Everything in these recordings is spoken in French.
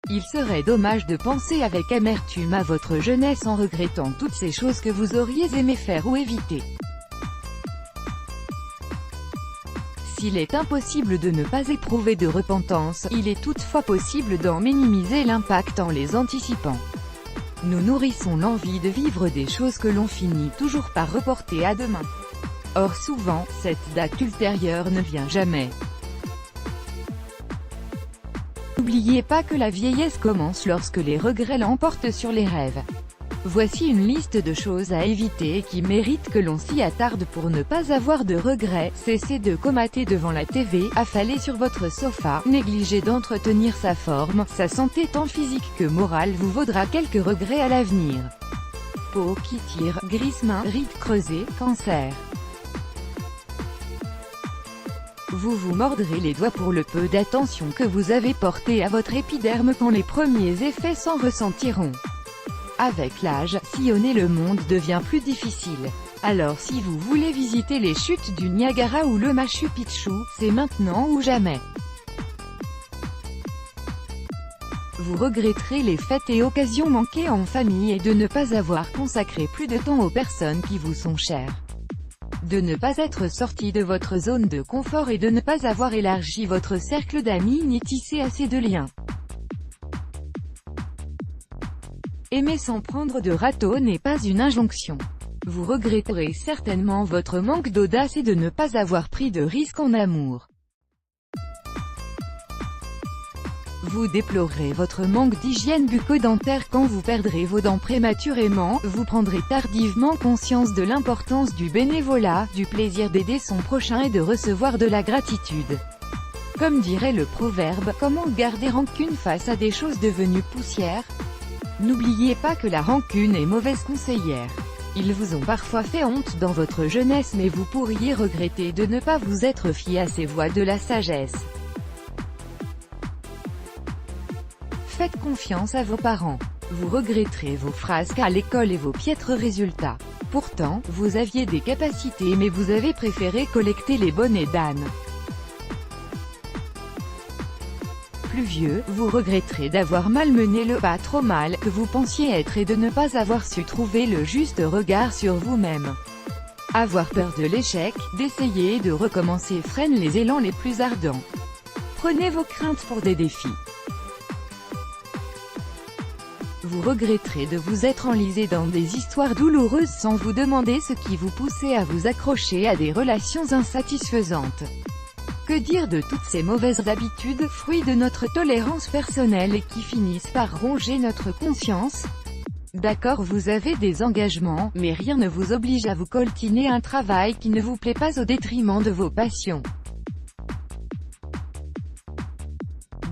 Il serait dommage de penser avec amertume à votre jeunesse en regrettant toutes ces choses que vous auriez aimé faire ou éviter. S'il est impossible de ne pas éprouver de repentance, il est toutefois possible d'en minimiser l'impact en les anticipant. Nous nourrissons l'envie de vivre des choses que l'on finit toujours par reporter à demain. Or souvent, cette date ultérieure ne vient jamais. N'oubliez pas que la vieillesse commence lorsque les regrets l'emportent sur les rêves. Voici une liste de choses à éviter et qui méritent que l'on s'y attarde pour ne pas avoir de regrets. Cessez de comater devant la TV, affalé sur votre sofa, négligez d'entretenir sa forme, sa santé tant physique que morale vous vaudra quelques regrets à l'avenir. Peau qui tire, grisse-main, rides creusées, cancer. Vous vous mordrez les doigts pour le peu d'attention que vous avez porté à votre épiderme quand les premiers effets s'en ressentiront. Avec l'âge, sillonner le monde devient plus difficile. Alors si vous voulez visiter les chutes du Niagara ou le Machu Picchu, c'est maintenant ou jamais. Vous regretterez les fêtes et occasions manquées en famille et de ne pas avoir consacré plus de temps aux personnes qui vous sont chères. De ne pas être sorti de votre zone de confort et de ne pas avoir élargi votre cercle d'amis ni tissé assez de liens. Aimer sans prendre de râteau n'est pas une injonction. Vous regretterez certainement votre manque d'audace et de ne pas avoir pris de risques en amour. Vous déplorerez votre manque d'hygiène bucco-dentaire quand vous perdrez vos dents prématurément, vous prendrez tardivement conscience de l'importance du bénévolat, du plaisir d'aider son prochain et de recevoir de la gratitude. Comme dirait le proverbe, comment garder rancune face à des choses devenues poussière? N'oubliez pas que la rancune est mauvaise conseillère. Ils vous ont parfois fait honte dans votre jeunesse mais vous pourriez regretter de ne pas vous être fié à ces voies de la sagesse. Faites confiance à vos parents. Vous regretterez vos frasques à l'école et vos piètres résultats. Pourtant, vous aviez des capacités mais vous avez préféré collecter les bonnets d'âne. Plus vieux, vous regretterez d'avoir malmené le pas trop mal que vous pensiez être et de ne pas avoir su trouver le juste regard sur vous-même. Avoir peur de l'échec, d'essayer et de recommencer freine les élans les plus ardents. Prenez vos craintes pour des défis. Vous regretterez de vous être enlisé dans des histoires douloureuses sans vous demander ce qui vous poussait à vous accrocher à des relations insatisfaisantes. Que dire de toutes ces mauvaises habitudes, fruits de notre tolérance personnelle et qui finissent par ronger notre conscience? D'accord, vous avez des engagements, mais rien ne vous oblige à vous coltiner un travail qui ne vous plaît pas au détriment de vos passions.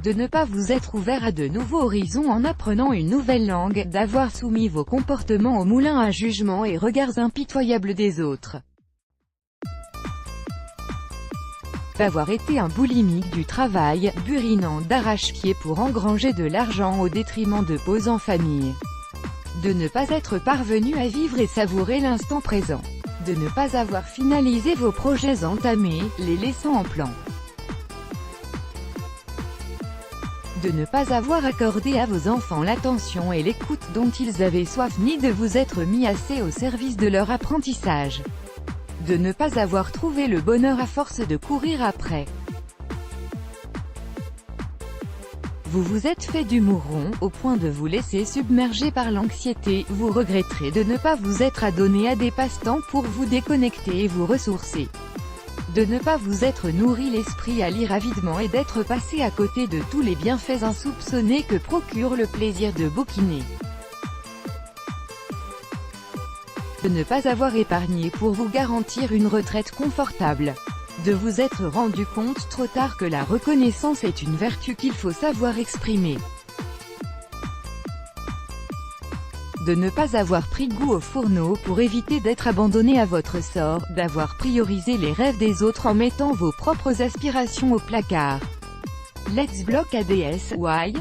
De ne pas vous être ouvert à de nouveaux horizons en apprenant une nouvelle langue, d'avoir soumis vos comportements au moulin à jugement et regards impitoyables des autres. D'avoir été un boulimique du travail, burinant d'arrache-pied pour engranger de l'argent au détriment de pauses en famille. De ne pas être parvenu à vivre et savourer l'instant présent. De ne pas avoir finalisé vos projets entamés, les laissant en plan. De ne pas avoir accordé à vos enfants l'attention et l'écoute dont ils avaient soif ni de vous être mis assez au service de leur apprentissage. De ne pas avoir trouvé le bonheur à force de courir après. Vous vous êtes fait du mouron, au point de vous laisser submerger par l'anxiété, vous regretterez de ne pas vous être adonné à des passe-temps pour vous déconnecter et vous ressourcer. De ne pas vous être nourri l'esprit à lire avidement et d'être passé à côté de tous les bienfaits insoupçonnés que procure le plaisir de bouquiner. De ne pas avoir épargné pour vous garantir une retraite confortable. De vous être rendu compte trop tard que la reconnaissance est une vertu qu'il faut savoir exprimer. De ne pas avoir pris goût au fourneau pour éviter d'être abandonné à votre sort, d'avoir priorisé les rêves des autres en mettant vos propres aspirations au placard. Let's block ADS, why?